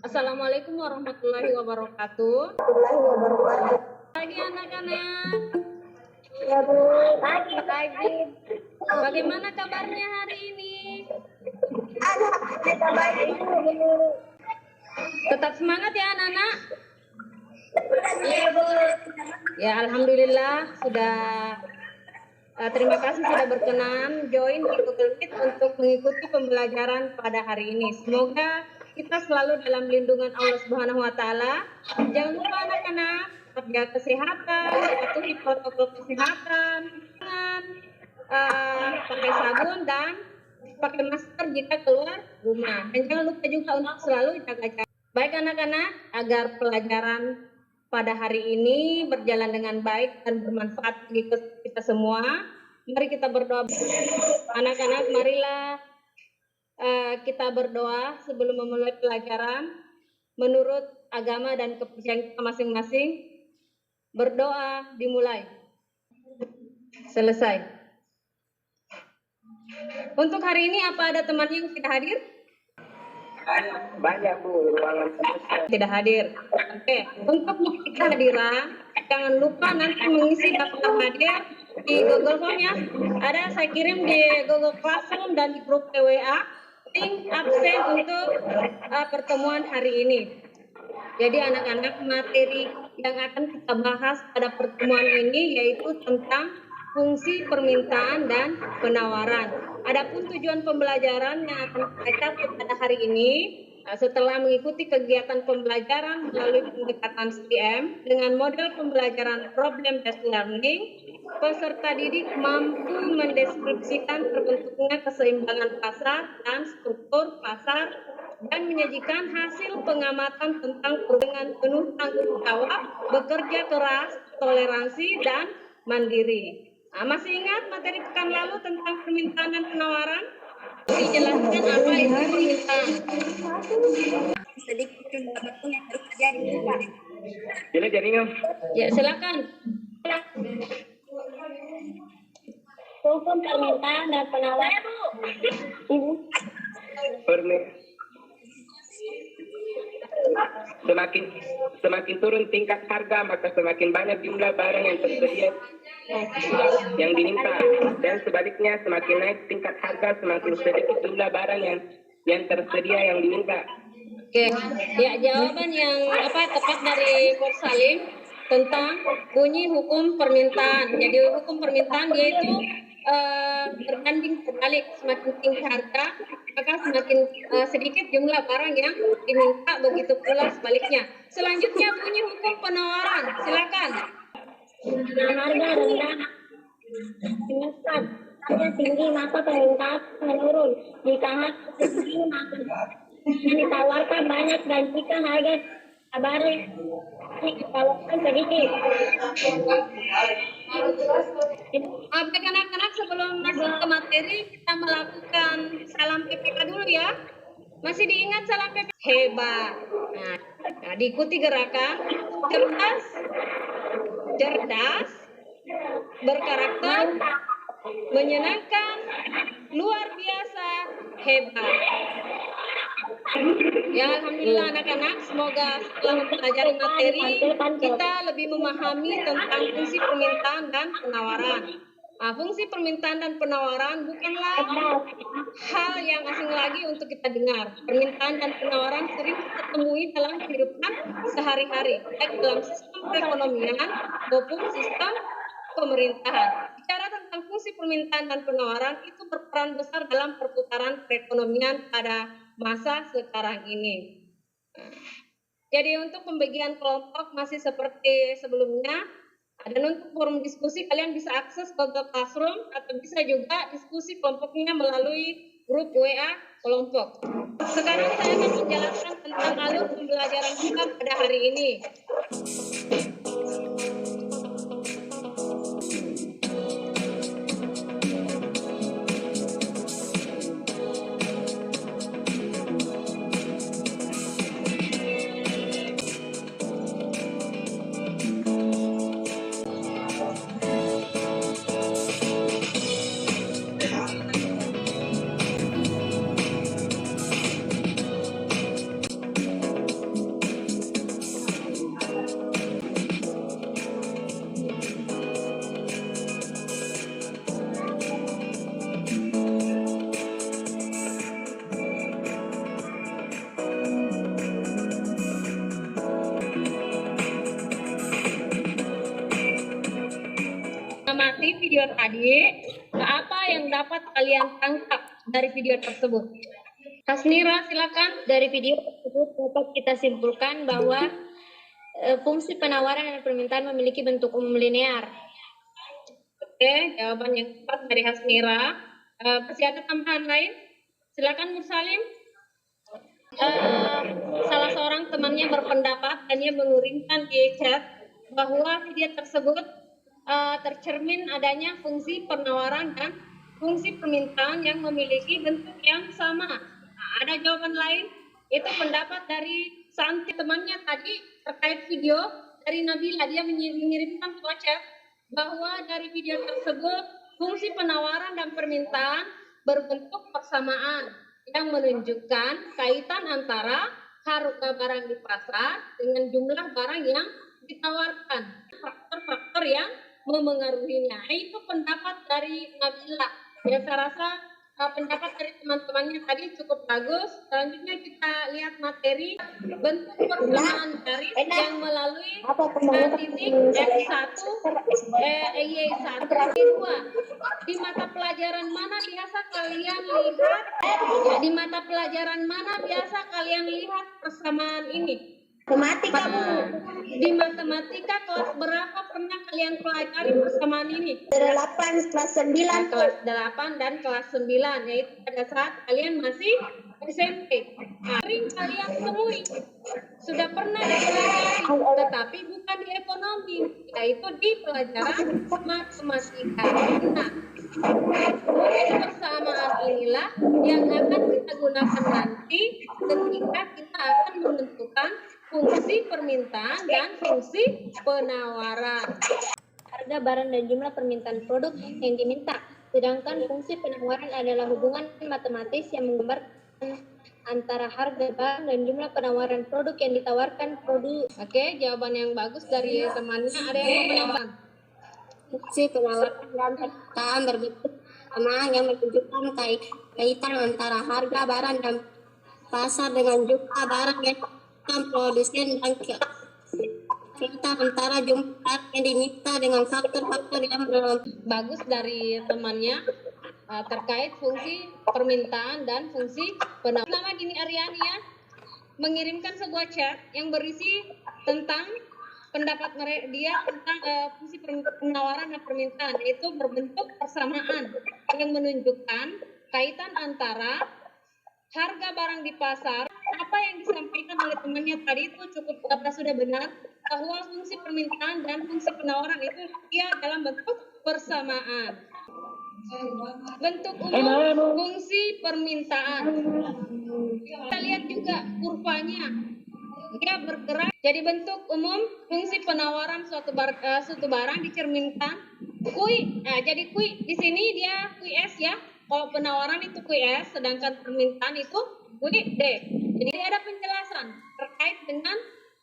Assalamualaikum warahmatullahi wabarakatuh. Pagi anak-anak, Ya Bu, pagi. bagaimana kabarnya hari ini? Kita baik Bu. Tetap semangat ya anak-anak. Iya Bu. Ya alhamdulillah sudah terima kasih sudah berkenan join di Google Meet untuk mengikuti pembelajaran pada hari ini. Semoga kita selalu dalam lindungan Allah Subhanahu wa taala. Jangan lupa anak-anak jaga kesehatan, patuhi protokol kesehatan, pakai sabun dan pakai masker jika keluar rumah. Dan jangan lupa juga untuk selalu jaga jarak. Baik anak-anak, agar pelajaran pada hari ini berjalan dengan baik dan bermanfaat bagi kita semua, mari kita berdoa. Anak-anak, marilah kita berdoa sebelum memulai pelajaran menurut agama dan kepercayaan kita masing-masing. Berdoa dimulai. Selesai. Untuk hari ini apa ada teman yang tidak hadir? Banyak Bu, ruangan selesai. Tidak hadir. Oke, untuk bukti kehadiran, jangan lupa nanti mengisi daftar hadir di Google Form ya. Ada saya kirim di Google Classroom dan di grup PWA link absen untuk pertemuan hari ini. Jadi anak-anak, materi yang akan kita bahas pada pertemuan ini yaitu tentang fungsi permintaan dan penawaran. Adapun tujuan pembelajaran yang akan kita capai pada hari ini, setelah mengikuti kegiatan pembelajaran melalui pendekatan STM dengan model pembelajaran problem based learning, peserta didik mampu mendeskripsikan terbentuknya keseimbangan pasar dan struktur pasar dan menyajikan hasil pengamatan tentang dengan penuh tanggung jawab, bekerja keras, toleransi, dan mandiri. Masih ingat materi pekan lalu tentang permintaan dan penawaran? Dijelaskan apa itu permintaan. Sedikit bentuk yang harus terjadi. Jadi jaringan. Ya, silakan. Hukum permintaan dan penawaran. Ibu. Semakin turun tingkat harga, maka semakin banyak jumlah barang yang tersedia yang diminta, dan sebaliknya semakin naik tingkat harga, semakin sedikit jumlah barang yang tersedia yang diminta. Oke, ya jawaban yang tepat dari Coach Salim tentang bunyi hukum permintaan. Jadi hukum permintaan yaitu berbanding terbalik, semakin tinggi harga maka semakin sedikit jumlah barang yang diminta, begitu pula sebaliknya. Selanjutnya bunyi hukum penawaran, silakan. Harga rendah meningkat, harga tinggi maka permintaan menurun. Jika harga tinggi maka ditawarkan banyak, dan jika harga barang ditawarkan sedikit. Baik anak-anak, sebelum masuk ke materi kita melakukan salam PPK dulu ya. Masih diingat salam PPK? Hebat. Nah, diikuti gerakan cerdas, berkarakter, menyenangkan, luar biasa, hebat. Ya alhamdulillah anak-anak, semoga setelah mempelajari materi kita lebih memahami tentang fungsi permintaan dan penawaran. Fungsi permintaan dan penawaran bukanlah hal yang asing lagi untuk kita dengar. Permintaan dan penawaran sering kita temui dalam kehidupan sehari-hari, baik dalam sistem perekonomian maupun sistem pemerintahan. Bicara tentang fungsi permintaan dan penawaran itu berperan besar dalam perputaran perekonomian pada masa sekarang ini. Jadi untuk pembagian kelompok masih seperti sebelumnya. Dan untuk forum diskusi kalian bisa akses Google Classroom atau bisa juga diskusi kelompoknya melalui grup WA kelompok. Sekarang saya akan menjelaskan tentang alur pembelajaran kita pada hari ini. video tadi, apa yang dapat kalian tangkap dari video tersebut? Hasnira, silakan. Dari video tersebut dapat kita simpulkan bahwa fungsi penawaran dan permintaan memiliki bentuk umum linear. Oke, jawaban yang tepat dari Hasnira. Masih ada tambahan lain? Silakan Mursalim. Salah seorang temannya berpendapat dan dia mengirimkan di chat bahwa video tersebut tercermin adanya fungsi penawaran dan fungsi permintaan yang memiliki bentuk yang sama. Nah, ada jawaban lain? Itu pendapat dari Santi temannya tadi terkait video dari Nabila. Dia mengirimkan ke chat bahwa dari video tersebut fungsi penawaran dan permintaan berbentuk persamaan yang menunjukkan kaitan antara harga barang di pasar dengan jumlah barang yang ditawarkan, faktor-faktor yang memengaruhinya. Itu pendapat dari Nabila. Ya, saya rasa pendapat dari teman-temannya tadi cukup bagus. Selanjutnya kita lihat materi bentuk persamaan garis yang melalui titik X1, Y1, Y2. Di mata pelajaran mana biasa kalian lihat? Di mata pelajaran mana biasa kalian lihat persamaan ini? Matematika, Bu. Di matematika kelas berapa pernah kalian pelajari persamaan ini? 8 kelas 9. Kelas 8 dan kelas 9, yaitu pada saat kalian masih SMP. Nah, sering kalian temui, sudah pernah dipelajari, tetapi bukan di ekonomi, yaitu di pelajaran matematika. Nah, fungsi persamaan inilah yang akan kita gunakan nanti ketika kita akan menentukan fungsi permintaan dan fungsi penawaran. Harga barang dan jumlah permintaan produk yang diminta. Sedangkan fungsi penawaran adalah hubungan matematis yang menggambarkan antara harga barang dan jumlah penawaran produk yang ditawarkan produk. Oke, jawaban yang bagus dari temannya. Ada yang mau menambah? Fungsi penawaran dan permintaan berbentuk persamaan yang menunjukkan kaitan antara harga barang dan pasar dengan jumlah barang yang produsen dan kaitan antara jumlah barang yang diminta dengan faktor-faktor yang bagus dari temannya terkait fungsi permintaan dan fungsi penawaran. Nama Dini Aryani ya, mengirimkan sebuah chat yang berisi tentang pendapat dia tentang fungsi penawaran dan permintaan, yaitu berbentuk persamaan yang menunjukkan kaitan antara harga barang di pasar. Apa yang disampaikan oleh temannya tadi itu cukup sudah benar, bahwa fungsi permintaan dan fungsi penawaran itu dia dalam bentuk persamaan. Bentuk umum fungsi permintaan, kita lihat juga kurvanya, dia bergerak. Jadi bentuk umum fungsi penawaran suatu barang dicerminkan QI. Jadi QI di sini dia QS ya. Kalau penawaran itu QS, sedangkan permintaan itu QD. Jadi ada penjelasan terkait dengan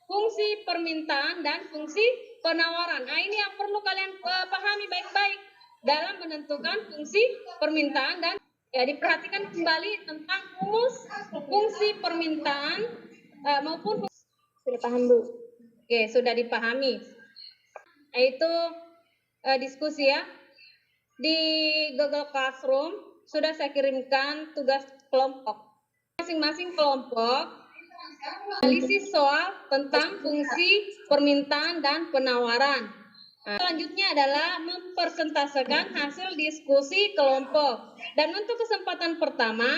fungsi permintaan dan fungsi penawaran. Nah, ini yang perlu kalian pahami baik-baik dalam menentukan fungsi permintaan dan ya diperhatikan kembali tentang fungsi permintaan maupun sudah paham, Bu? Oke, sudah dipahami. Itu diskusi ya. Di Google Classroom sudah saya kirimkan tugas kelompok. Masing-masing kelompok analisis soal tentang fungsi permintaan dan penawaran. Nah, selanjutnya adalah mempresentasekan hasil diskusi kelompok. Dan untuk kesempatan pertama,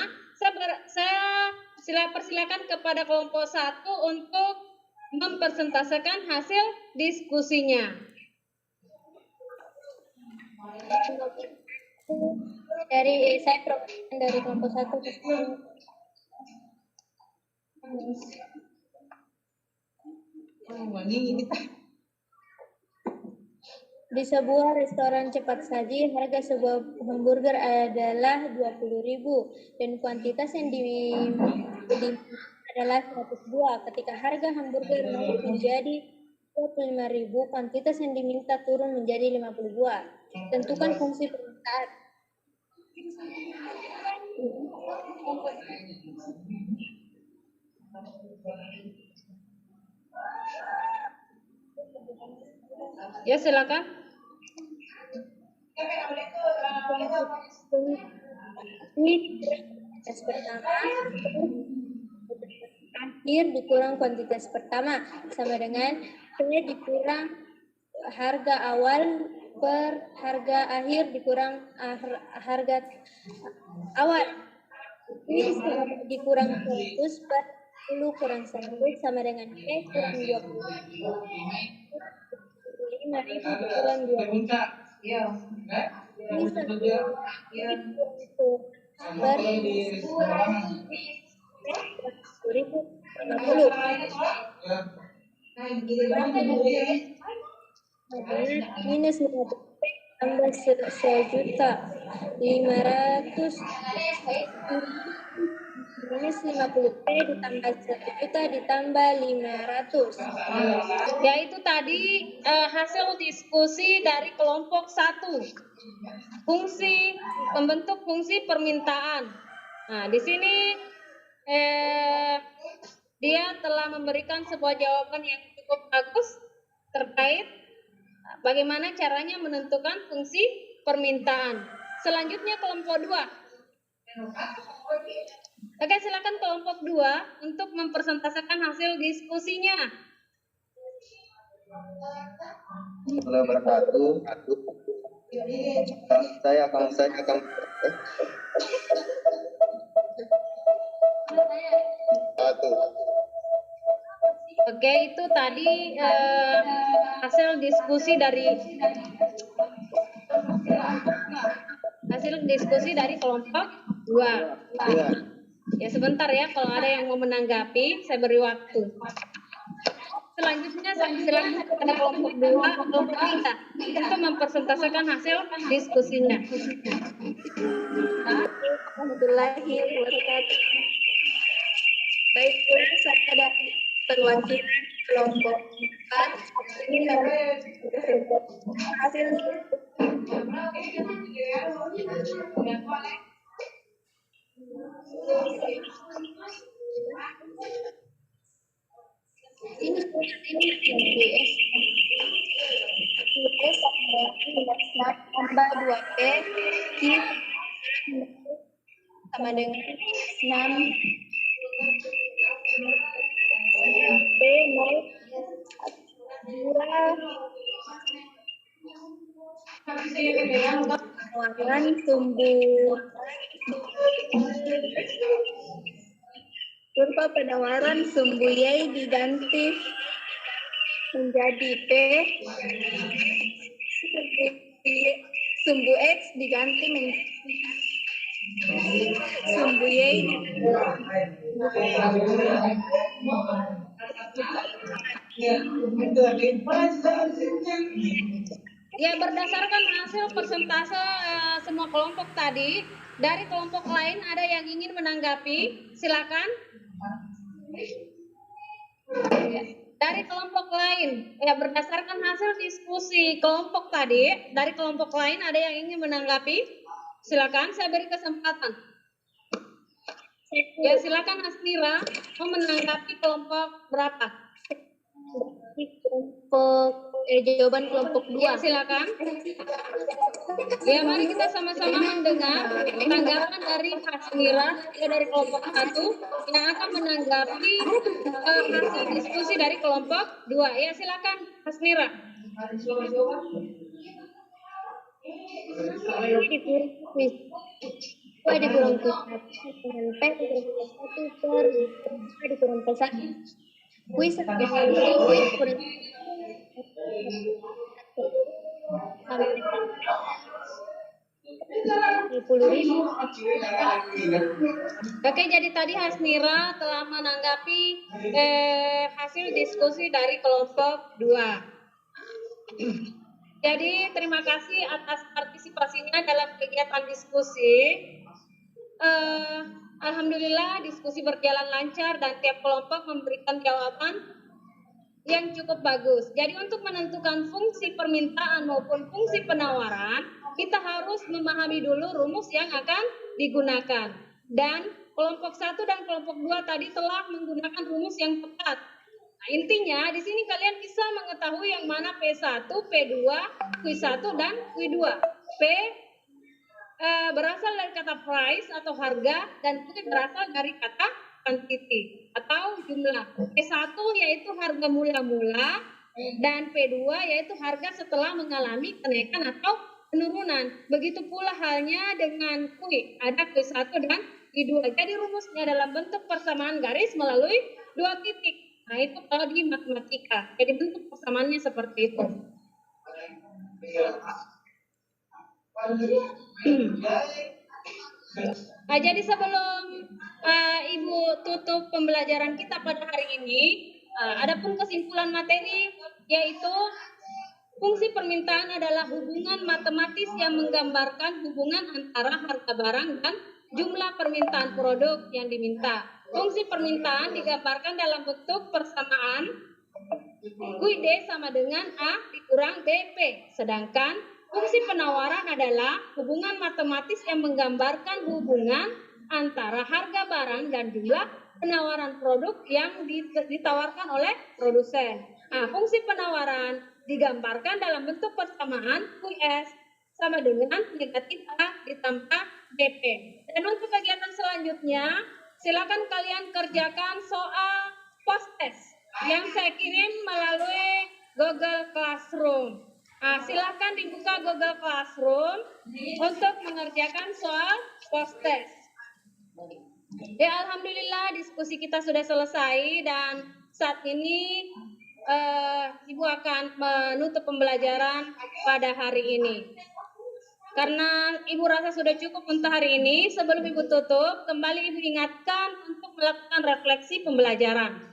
saya persilakan kepada kelompok 1 untuk mempresentasekan hasil diskusinya. Dari saya dari kelompok 1. Di sebuah restoran cepat saji, harga sebuah hamburger adalah 20.000 dan kuantitas yang diminta adalah 100 buah. Ketika harga hamburger naik menjadi 25.000, kuantitas yang diminta turun menjadi 50 buah. Tentukan fungsi permintaan. Ya, silakan. Kuantitas pertama akhir dikurang kuantitas pertama sama dengan P dikurang harga awal per harga akhir dikurang harga awal. Ini dikurang 100 per 10 kurang 1 sama dengan P kurang 20. 5.000 dikurang 20. Ini 10.050. Minus 50 tambah 1.500.000 minus 50P ditambah 1.000.000 ditambah 500. Yaitu tadi hasil diskusi dari kelompok 1. Pembentuk fungsi permintaan. Nah, di sini dia telah memberikan sebuah jawaban yang cukup bagus terkait bagaimana caranya menentukan fungsi permintaan. Selanjutnya kelompok 2. Oke, silakan kelompok 2 untuk mempresentasikan hasil diskusinya. Wabarakatuh. Saya akan satu. Oke, itu tadi hasil diskusi dari kelompok 2. Ya, sebentar ya, kalau ada yang mau menanggapi, saya beri waktu. Selanjutnya silakan kepada kelompok 2, kelompok 3 untuk mempresentasikan hasil diskusinya. Warahmatullahi wabarakatuh. Baik, saya dari perwakilan kelompok 4 ini hasil ini tambah 2P sama dengan 6 P 2 penawaran sumbu Y diganti menjadi P, sumbu X diganti menjadi sumbu Y. Ya, berdasarkan hasil persentase semua kelompok tadi, dari kelompok lain ada yang ingin menanggapi? Silakan. Dari kelompok lain, ya berdasarkan hasil diskusi kelompok tadi, dari kelompok lain ada yang ingin menanggapi? Silakan, saya beri kesempatan. Ya, silakan Hasnira, mau menanggapi kelompok berapa? Jawaban kelompok 2. Ya, silakan. Ya, mari kita sama-sama mendengar tanggapan dari Hasnira dari kelompok 1 yang akan menanggapi hasil diskusi dari kelompok 2. Ya, silakan Hasnira. Dikurang ke 1 dengan P dikurang ke 1 kuis kurang Oke, jadi tadi Hasnira telah menanggapi hasil diskusi dari kelompok 2. Jadi terima kasih atas partisipasinya dalam kegiatan diskusi. Alhamdulillah diskusi berjalan lancar dan tiap kelompok memberikan jawaban yang cukup bagus. Jadi untuk menentukan fungsi permintaan maupun fungsi penawaran, kita harus memahami dulu rumus yang akan digunakan. Dan kelompok 1 dan kelompok 2 tadi telah menggunakan rumus yang tepat. Nah, intinya di sini kalian bisa mengetahui yang mana P1, P2, Q1 dan Q2. P berasal dari kata price atau harga, dan Q berasal dari kata quantity atau jumlah. P1 yaitu harga mula-mula, dan P2 yaitu harga setelah mengalami kenaikan atau penurunan. Begitu pula halnya dengan Q, ada Q1 dan Q2. Jadi rumusnya dalam bentuk persamaan garis melalui 2 titik. Nah, itu kalau di matematika. Jadi bentuk persamaannya seperti itu. Nah, jadi sebelum Ibu tutup pembelajaran kita pada hari ini, adapun kesimpulan materi yaitu fungsi permintaan adalah hubungan matematis yang menggambarkan hubungan antara harga barang dan jumlah permintaan produk yang diminta. Fungsi permintaan digambarkan dalam bentuk persamaan QD sama dengan A dikurang BP. Sedangkan fungsi penawaran adalah hubungan matematis yang menggambarkan hubungan antara harga barang dan jumlah penawaran produk yang ditawarkan oleh produsen. Nah, fungsi penawaran digambarkan dalam bentuk persamaan QS sama dengan negatif A ditambah BP. Dan untuk kegiatan selanjutnya, silakan kalian kerjakan soal post test yang saya kirim melalui Google Classroom. Nah, silakan dibuka Google Classroom untuk mengerjakan soal post test. Ya, alhamdulillah diskusi kita sudah selesai, dan saat ini Ibu akan menutup pembelajaran pada hari ini. Karena Ibu rasa sudah cukup untuk hari ini, sebelum Ibu tutup, kembali Ibu ingatkan untuk melakukan refleksi pembelajaran.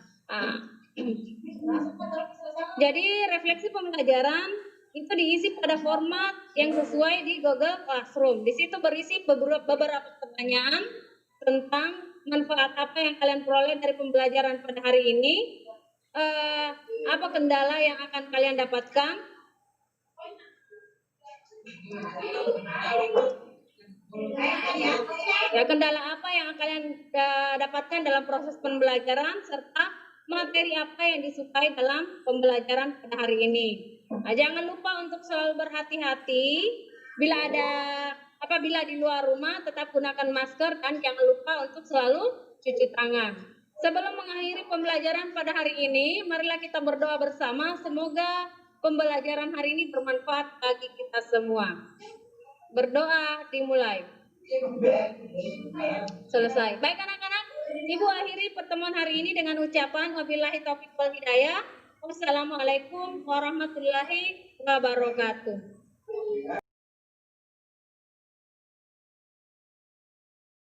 Jadi refleksi pembelajaran itu diisi pada format yang sesuai di Google Classroom. Di situ berisi beberapa pertanyaan tentang manfaat apa yang kalian peroleh dari pembelajaran pada hari ini, apa kendala yang akan kalian dapatkan, ya, kendala apa yang kalian dapatkan dalam proses pembelajaran, serta materi apa yang disukai dalam pembelajaran pada hari ini. Nah, jangan lupa untuk selalu berhati-hati apabila di luar rumah, tetap gunakan masker, dan jangan lupa untuk selalu cuci tangan. Sebelum mengakhiri pembelajaran pada hari ini, marilah kita berdoa bersama, semoga pembelajaran hari ini bermanfaat bagi kita semua. Berdoa dimulai. Selesai. Baik anak-anak, Ibu akhiri pertemuan hari ini dengan ucapan wabillahi taufiq wal hidayah. Wassalamualaikum warahmatullahi wabarakatuh.